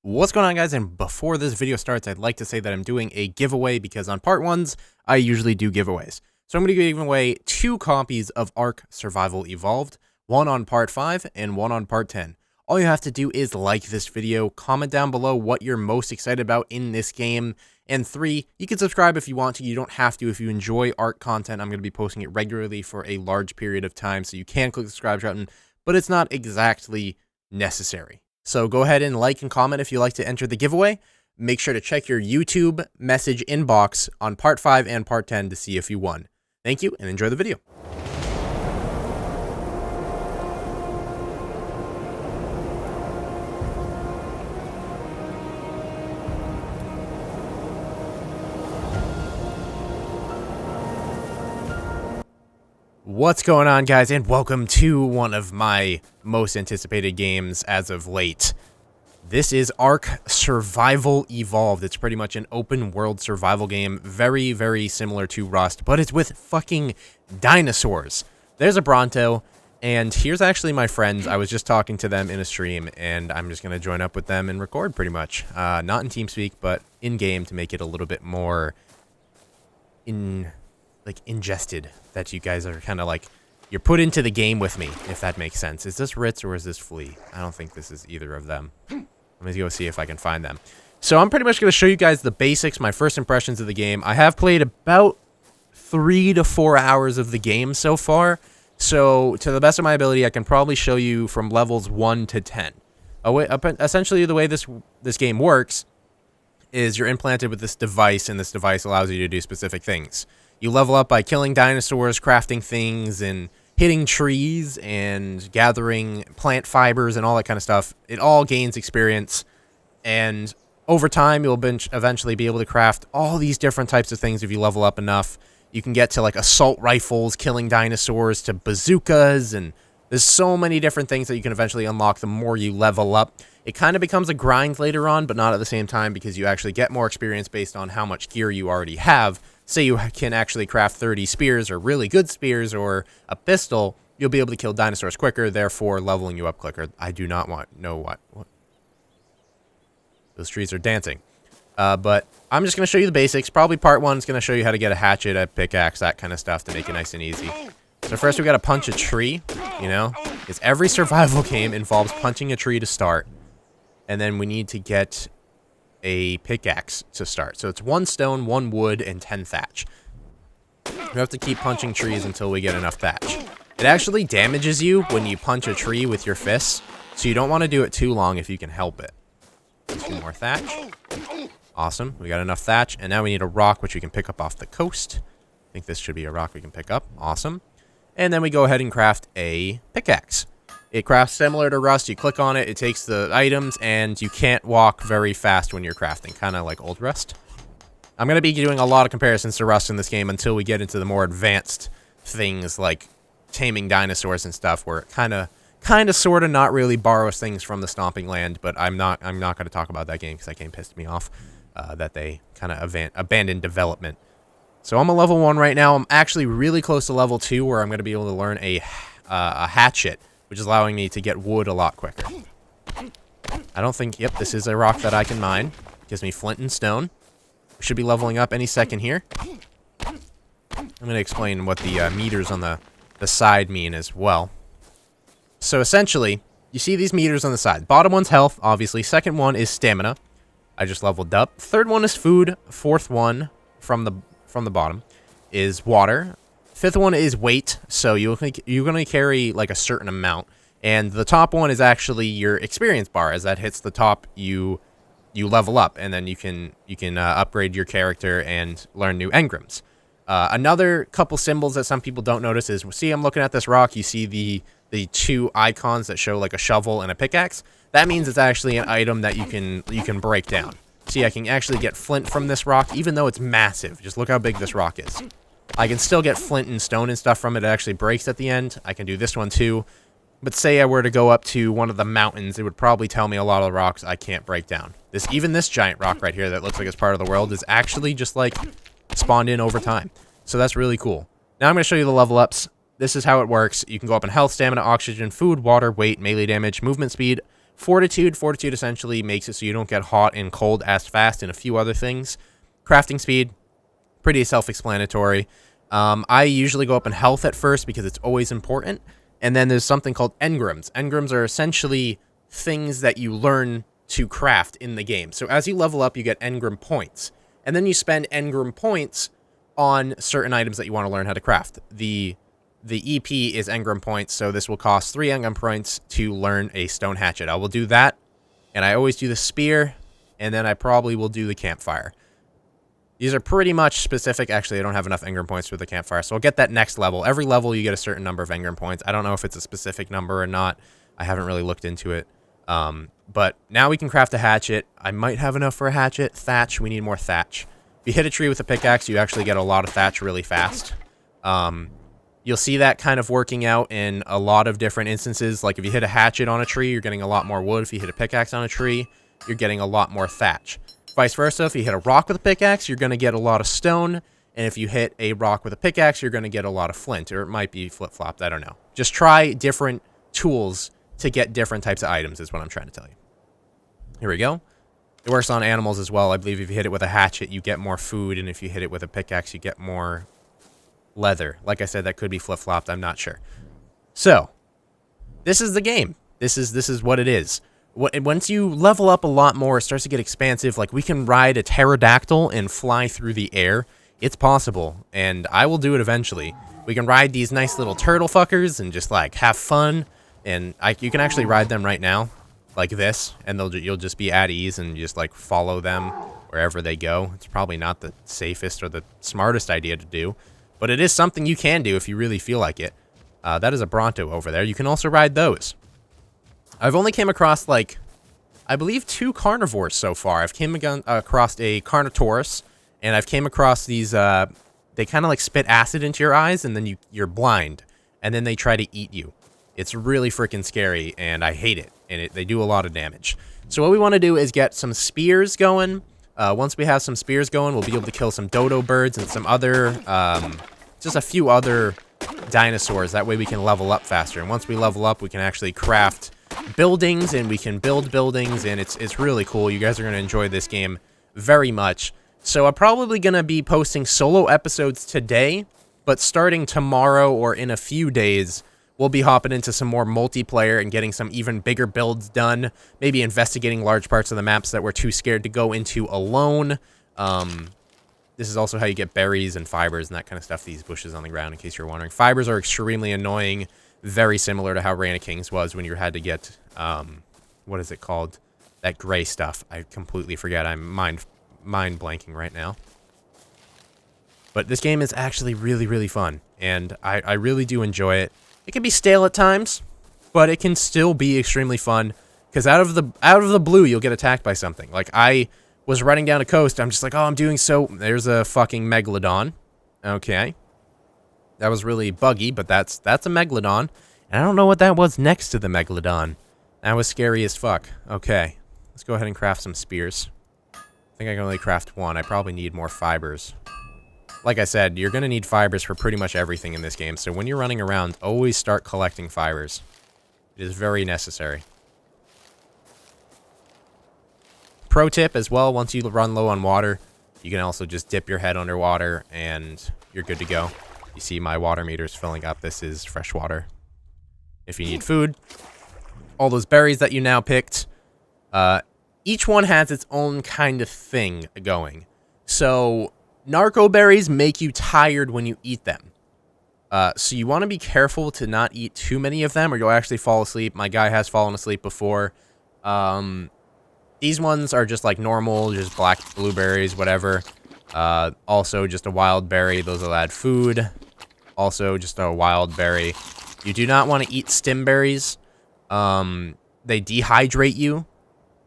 What's going on, guys? And before this video starts, I'd like to say that I'm doing a giveaway because on part 1s, I usually do giveaways. So I'm going to be giving away 2 copies of Ark Survival Evolved, one on part 5 and one on part 10. All you have to do is like this video, comment down below what you're most excited about in this game, and 3, you can subscribe if you want to. You don't have to if you enjoy Ark content. I'm going to be posting it regularly for a large period of time, so you can click the subscribe button, but it's not exactly necessary. So go ahead and like and comment if you like to enter the giveaway. Make sure to check your YouTube message inbox on part 5 and part 10 to see if you won. Thank you and enjoy the video. What's going on, guys, and welcome to one of my most anticipated games as of late. This is Ark Survival Evolved. It's pretty much an open world survival game, very, very similar to Rust, but it's with fucking dinosaurs. There's a Bronto, and here's actually my friends. I was just talking to them in a stream, and I'm just going to join up with them and record pretty much. Not in TeamSpeak, but in-game to make it a little bit more ingested, that you guys are kind of like, you're put into the game with me, if that makes sense. Is this Ritz or is this Flea? I don't think this is either of them. Let me go see if I can find them. So I'm pretty much going to show you guys the basics, my first impressions of the game. I have played about 3 to 4 hours of the game so far. So to the best of my ability, I can probably show you from levels 1 to 10. Essentially, the way this game works is you're implanted with this device, and this device allows you to do specific things. You level up by killing dinosaurs, crafting things, and hitting trees, and gathering plant fibers, and all that kind of stuff. It all gains experience, and over time, you'll eventually be able to craft all these different types of things if you level up enough. You can get to, like, assault rifles, killing dinosaurs, to bazookas, and there's so many different things that you can eventually unlock the more you level up. It kind of becomes a grind later on, but not at the same time, because you actually get more experience based on how much gear you already have. Say you can actually craft 30 spears, or really good spears, or a pistol, you'll be able to kill dinosaurs quicker, therefore leveling you up quicker. I do not know what. Those trees are dancing. But I'm just going to show you the basics. Probably part 1 is going to show you how to get a hatchet, a pickaxe, that kind of stuff to make it nice and easy. So first we got to punch a tree, you know, because every survival game involves punching a tree to start. And then we need to get a pickaxe to start. So it's 1 stone, 1 wood, and 10 thatch. We have to keep punching trees until we get enough thatch. It actually damages you when you punch a tree with your fists, so you don't want to do it too long if you can help it. 2 more thatch. Awesome. We got enough thatch, and now we need a rock, which we can pick up off the coast. I think this should be a rock we can pick up. Awesome. And then we go ahead and craft a pickaxe. It crafts similar to Rust. You click on it, it takes the items, and you can't walk very fast when you're crafting, kind of like old Rust. I'm going to be doing a lot of comparisons to Rust in this game until we get into the more advanced things like taming dinosaurs and stuff, where it kind of sort of not really borrows things from the Stomping Land, but I'm not going to talk about that game because that game pissed me off, that they kind of abandoned development. So I'm a level 1 right now. I'm actually really close to level 2, where I'm going to be able to learn a hatchet, which is allowing me to get wood a lot quicker. I don't think... Yep, this is a rock that I can mine. Gives me flint and stone. We should be leveling up any second here. I'm going to explain what the meters on the side mean as well. So essentially, you see these meters on the side. Bottom one's health, obviously. Second one is stamina. I just leveled up. Third one is food. Fourth one from the bottom is water. 5th one is weight, so you're going to carry like a certain amount. And the top one is actually your experience bar. As that hits the top, you level up, and then you can upgrade your character and learn new engrams. Another couple symbols that some people don't notice is, see, I'm looking at this rock. You see the 2 icons that show like a shovel and a pickaxe. That means it's actually an item that you can break down. See, I can actually get flint from this rock, even though it's massive. Just look how big this rock is. I can still get flint and stone and stuff from it. It actually breaks at the end. I can do this one too. But say I were to go up to one of the mountains, it would probably tell me a lot of the rocks I can't break down. Even this giant rock right here that looks like it's part of the world is actually just like spawned in over time. So that's really cool. Now I'm going to show you the level ups. This is how it works. You can go up in health, stamina, oxygen, food, water, weight, melee damage, movement speed, Fortitude. Fortitude essentially makes it so you don't get hot and cold as fast, and a few other things. Crafting speed, pretty self-explanatory. I usually go up in health at first because it's always important. And then there's something called engrams. Engrams are essentially things that you learn to craft in the game. So as you level up, you get engram points. And then you spend engram points on certain items that you want to learn how to craft. The EP is engram points, so this will cost 3 engram points to learn a stone hatchet. I will do that, and I always do the spear, and then I probably will do the campfire. These are pretty much specific. Actually, I don't have enough engram points for the campfire, so I'll get that next level. Every level, you get a certain number of engram points. I don't know if it's a specific number or not. I haven't really looked into it. But now we can craft a hatchet. I might have enough for a hatchet. Thatch, we need more thatch. If you hit a tree with a pickaxe, you actually get a lot of thatch really fast. You'll see that kind of working out in a lot of different instances. Like if you hit a hatchet on a tree, you're getting a lot more wood. If you hit a pickaxe on a tree, you're getting a lot more thatch. Vice versa, if you hit a rock with a pickaxe, you're going to get a lot of stone. And if you hit a rock with a pickaxe, you're going to get a lot of flint. Or it might be flip-flopped, I don't know. Just try different tools to get different types of items is what I'm trying to tell you. Here we go. It works on animals as well. I believe if you hit it with a hatchet, you get more food. And if you hit it with a pickaxe, you get more leather. Like I said, that could be flip-flopped. I'm not sure. So, this is the game. This is what it is. Once you level up a lot more, it starts to get expansive. Like, we can ride a pterodactyl and fly through the air. It's possible, and I will do it eventually. We can ride these nice little turtle fuckers and just, like, have fun. And you can actually ride them right now, like this, and you'll just be at ease and just, like, follow them wherever they go. It's probably not the safest or the smartest idea to do, but it is something you can do if you really feel like it. That is a Bronto over there. You can also ride those. I've only came across, like, I believe 2 carnivores so far. I've came across a Carnotaurus, and I've came across these, they kind of, like, spit acid into your eyes, and then you're blind, and then they try to eat you. It's really freaking scary, and I hate it, and they do a lot of damage. So what we want to do is get some spears going. Once we have some spears going, we'll be able to kill some dodo birds and some other, just a few other dinosaurs. That way we can level up faster. And once we level up, we can actually craft buildings, and we can build buildings, and it's really cool. You guys are going to enjoy this game very much. So I'm probably going to be posting solo episodes today, but starting tomorrow or in a few days, we'll be hopping into some more multiplayer and getting some even bigger builds done. Maybe investigating large parts of the maps that we're too scared to go into alone. This is also how you get berries and fibers and that kind of stuff, these bushes on the ground, in case you're wondering. Fibers are extremely annoying, very similar to how Reign of Kings was when you had to get, what is it called? That gray stuff. I completely forget. I'm mind blanking right now. But this game is actually really, really fun, and I really do enjoy it. It can be stale at times, but it can still be extremely fun, because out of the blue, you'll get attacked by something. Like, I was running down a coast, I'm just like, oh, I'm doing so... There's a fucking megalodon. Okay. That was really buggy, but that's a megalodon. And I don't know what that was next to the megalodon. That was scary as fuck. Okay. Let's go ahead and craft some spears. I think I can only craft 1. I probably need more fibers. Like I said, you're going to need fibers for pretty much everything in this game, so when you're running around, always start collecting fibers. It is very necessary. Pro tip as well, once you run low on water, you can also just dip your head underwater, and you're good to go. You see my water meter's filling up. This is fresh water. If you need food, all those berries that you now picked, each one has its own kind of thing going. So... narco berries make you tired when you eat them. So you want to be careful to not eat too many of them, or you'll actually fall asleep. My guy has fallen asleep before. These ones are just like normal, just black blueberries, whatever. Also just a wild berry. Those will add food. Also just a wild berry. You do not want to eat stem berries. They dehydrate you.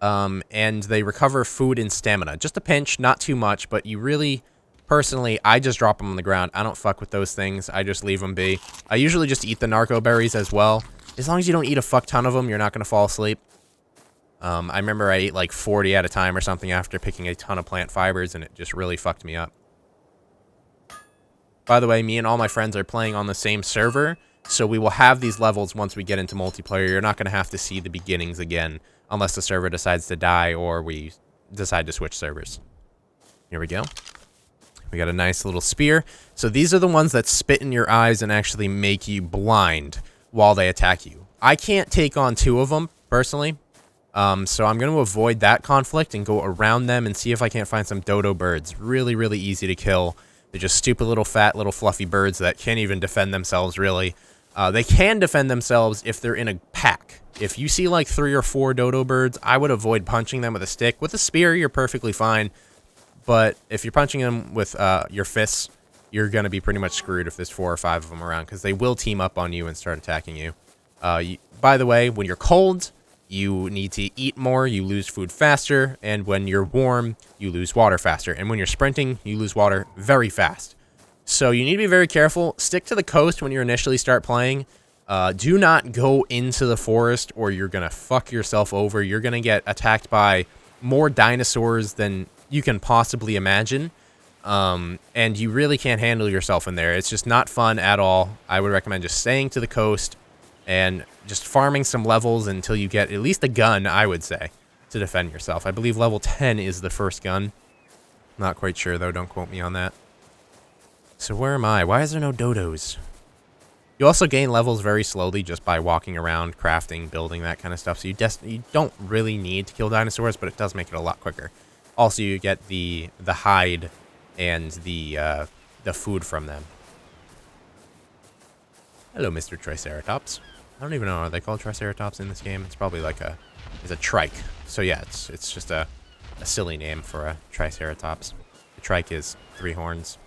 And they recover food and stamina. Just a pinch, not too much, but you really... Personally, I just drop them on the ground. I don't fuck with those things. I just leave them be. I usually just eat the narco berries as well. As long as you don't eat a fuck ton of them, you're not going to fall asleep. I remember I ate like 40 at a time or something after picking a ton of plant fibers, and it just really fucked me up. By the way, me and all my friends are playing on the same server, So we will have these levels once we get into multiplayer. You're not going to have to see the beginnings again unless the server decides to die or we decide to switch servers. Here we go. We got a nice little spear. So these are the ones that spit in your eyes and actually make you blind while they attack you. I can't take on 2 of them, personally. So I'm going to avoid that conflict and go around them and see if I can't find some dodo birds. Really, really easy to kill. They're just stupid little fat, little fluffy birds that can't even defend themselves, really. They can defend themselves if they're in a pack. If you see like 3 or 4 dodo birds, I would avoid punching them with a stick. With a spear, you're perfectly fine. But if you're punching them with your fists, you're going to be pretty much screwed if there's 4 or 5 of them around, because they will team up on you and start attacking you. By the way, when you're cold, you need to eat more, you lose food faster, and when you're warm, you lose water faster. And when you're sprinting, you lose water very fast. So you need to be very careful. Stick to the coast when you initially start playing. Do not go into the forest or you're going to fuck yourself over. You're going to get attacked by more dinosaurs than you can possibly imagine. And you really can't handle yourself in there. It's just not fun at all. I would recommend just staying to the coast and just farming some levels until you get at least a gun, I would say, to defend yourself. I believe level 10 is the first gun. Not quite sure, though. Don't quote me on that. So where am I? Why is there no dodos? You also gain levels very slowly just by walking around, crafting, building, that kind of stuff. So you don't really need to kill dinosaurs, but it does make it a lot quicker. Also, you get the hide and the food from them. Hello, Mr. Triceratops. I don't even know, are they called Triceratops in this game? It's probably like it's a trike. So yeah, it's just a silly name for a Triceratops. The trike is 3 horns,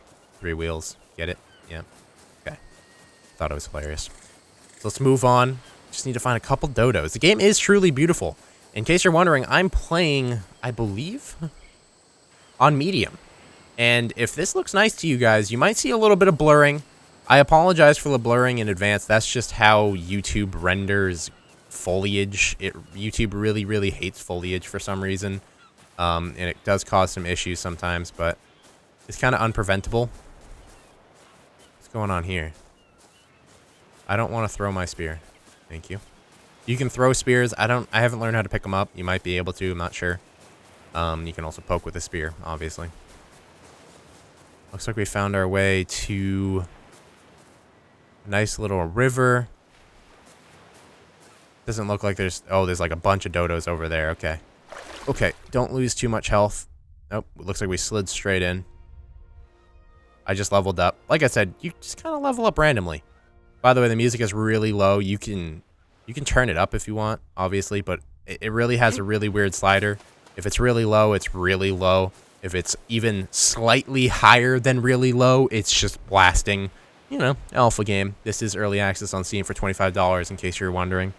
3 wheels. Get it? Yeah. Okay. Thought it was hilarious. So let's move on. Just need to find a couple dodos. The game is truly beautiful. In case you're wondering, I'm playing, I believe, on medium. And if this looks nice to you guys, you might see a little bit of blurring. I apologize for the blurring in advance. That's just how YouTube renders foliage. YouTube really, really hates foliage for some reason. And it does cause some issues sometimes, but it's kind of unpreventable. What's going on here? I don't want to throw my spear. Thank you. You can throw spears. I haven't learned how to pick them up. You might be able to, I'm not sure. You can also poke with a spear, obviously. Looks like we found our way to a nice little river. Doesn't look like there's like a bunch of dodos over there. Okay. Okay, don't lose too much health. Nope, it looks like we slid straight in. I just leveled up. Like I said, you just kind of level up randomly. By the way, the music is really low. You can turn it up if you want, obviously, but it really has a really weird slider. If it's really low, it's really low. If it's even slightly higher than really low, it's just blasting. You know, alpha game. This is early access on Steam for $25 in case you're wondering.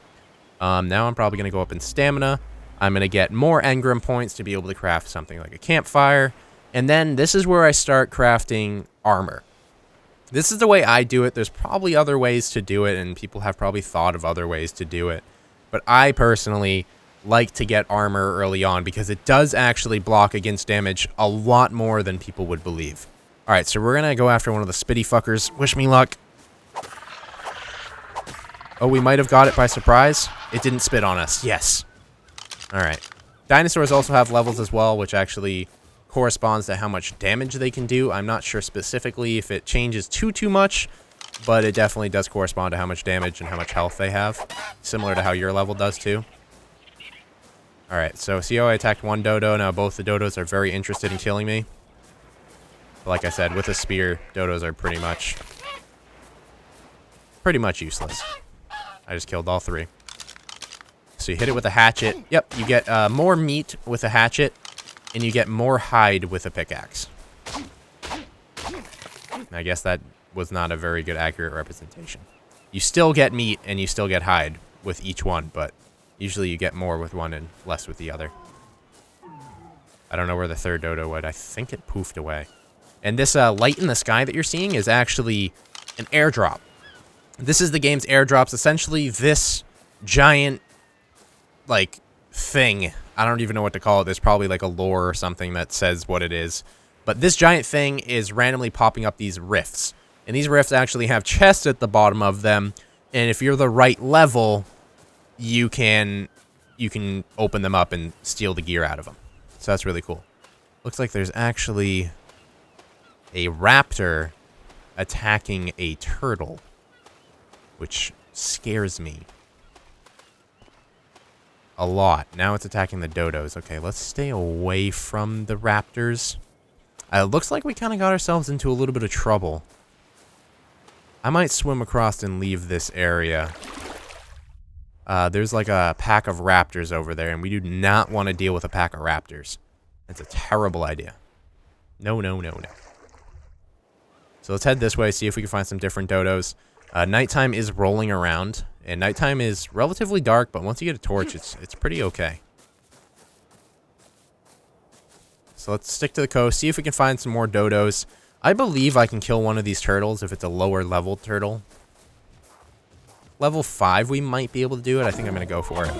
Now I'm probably going to go up in stamina. I'm going to get more engram points to be able to craft something like a campfire. And then this is where I start crafting armor. This is the way I do it. There's probably other ways to do it, and people have probably thought of other ways to do it. But I personally like to get armor early on because it does actually block against damage a lot more than people would believe. Alright, so we're going to go after one of the spitty fuckers. Wish me luck. Oh, we might have got it by surprise. It didn't spit on us. Yes. Alright. Dinosaurs also have levels as well, which actually corresponds to how much damage they can do. I'm not sure specifically if it changes too much, but it definitely does correspond to how much damage and how much health they have. Similar to how your level does too. Alright, so see how I attacked one dodo? Now both the dodos are very interested in killing me. But like I said, with a spear, dodos are pretty much useless. I just killed all 3. So you hit it with a hatchet. Yep, you get more meat with a hatchet, and you get more hide with a pickaxe. I guess that was not a very good accurate representation. You still get meat, and you still get hide with each one, but usually you get more with one and less with the other. I don't know where the third dodo went. I think it poofed away. And this light in the sky that you're seeing is actually an airdrop. This is the game's airdrops. Essentially, this giant, like, thing. I don't even know what to call it. There's probably, like, a lore or something that says what it is. But this giant thing is randomly popping up these rifts. And these rifts actually have chests at the bottom of them And if you're the right level, you can open them up and steal the gear out of them. So that's really cool. Looks like there's actually a raptor attacking a turtle, which scares me a lot. Now it's attacking the dodos. Okay, let's stay away from the raptors. It looks like we kind of got ourselves into a little bit of trouble. I might swim across and leave this area. There's like a pack of raptors over there, and we do not want to deal with a pack of raptors. It's a terrible idea. No, no, no, no. So let's head this way, see if we can find some different dodos. Nighttime is rolling around, and nighttime is relatively dark, but once you get a torch, it's pretty okay. So let's stick to the coast, see if we can find some more dodos. I believe I can kill one of these turtles if it's a lower level turtle. Level 5, we might be able to do it. I think I'm going to go for it.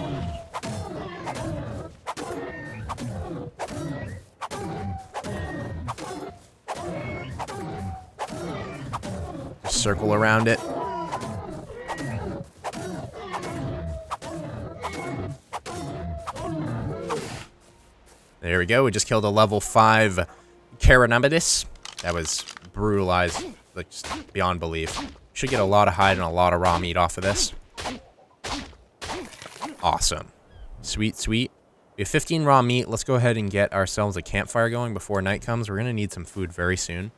Just circle around it. There we go. We just killed a level 5 Caranabidus. That was brutalized, like, just beyond belief. Should get a lot of hide and a lot of raw meat off of this. Awesome. Sweet, sweet. We have 15 raw meat. Let's go ahead and get ourselves a campfire going before night comes. We're going to need some food very soon.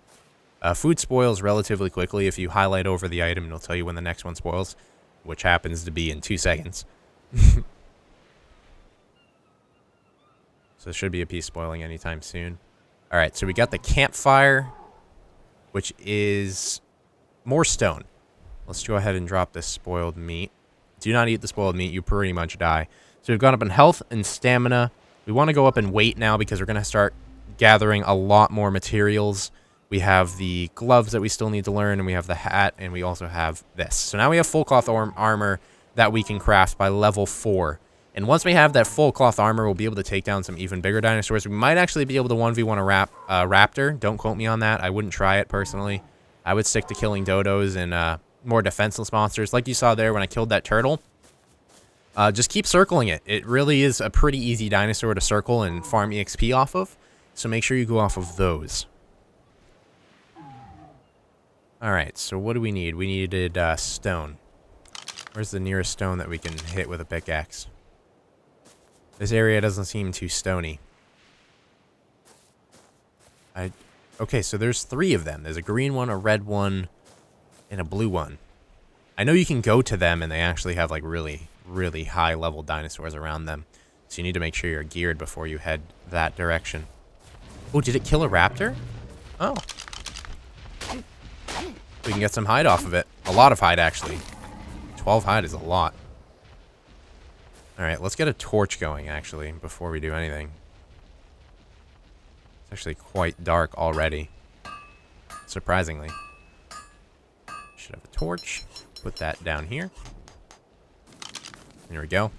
Food spoils relatively quickly. If you highlight over the item, it'll tell you when the next one spoils, which happens to be in 2 seconds. So there should be a piece spoiling anytime soon. Alright, so we got the campfire, which is more stone. Let's go ahead and drop this spoiled meat. Do not eat the spoiled meat, you pretty much die. So we've gone up in health and stamina. We want to go up in weight now because we're going to start gathering a lot more materials. We have the gloves that we still need to learn, and we have the hat, and we also have this. So now we have full cloth armor that we can craft by level 4. And once we have that full cloth armor, we'll be able to take down some even bigger dinosaurs. We might actually be able to 1v1 a raptor. Don't quote me on that. I wouldn't try it personally. I would stick to killing dodos and more defenseless monsters. Like you saw there when I killed that turtle. Just keep circling it. It really is a pretty easy dinosaur to circle and farm EXP off of. So make sure you go off of those. Alright, so what do we need? We needed stone. Where's the nearest stone that we can hit with a pickaxe? This area doesn't seem too stony. Okay, so there's 3 of them. There's a green one, a red one, and a blue one. I know you can go to them, and they actually have, like, really, really high-level dinosaurs around them. So you need to make sure you're geared before you head that direction. Oh, did it kill a raptor? Oh. We can get some hide off of it. A lot of hide, actually. 12 hide is a lot. Alright, let's get a torch going, actually, before we do anything. It's actually quite dark already. Surprisingly. Should have a torch. Put that down here. There we go.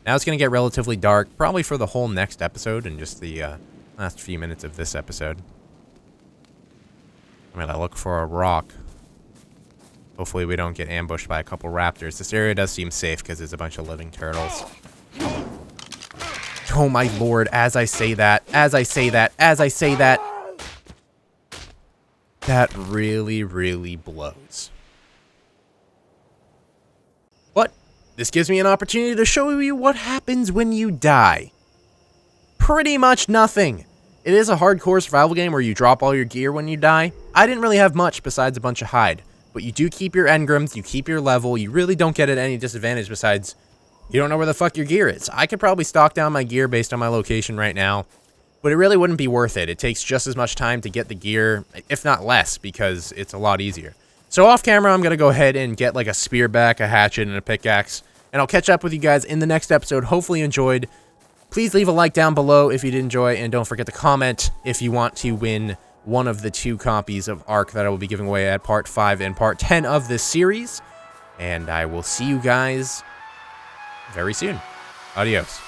Now it's going to get relatively dark, probably for the whole next episode and just the last few minutes of this episode. I'm going to look for a rock. Hopefully we don't get ambushed by a couple raptors. This area does seem safe because there's a bunch of living turtles. Oh my lord, as I say that, that really, really blows. But this gives me an opportunity to show you what happens when you die. Pretty much nothing. It is a hardcore survival game where you drop all your gear when you die. I didn't really have much besides a bunch of hide. But you do keep your engrams, you keep your level, you really don't get at any disadvantage besides you don't know where the fuck your gear is. I could probably stock down my gear based on my location right now, but it really wouldn't be worth it. It takes just as much time to get the gear, if not less, because it's a lot easier. So off camera, I'm going to go ahead and get like a spear back, a hatchet, and a pickaxe, and I'll catch up with you guys in the next episode. Hopefully you enjoyed. Please leave a like down below if you did enjoy, and don't forget to comment if you want to win one of the 2 copies of Ark that I will be giving away at Part 5 and Part 10 of this series. And I will see you guys very soon. Adios.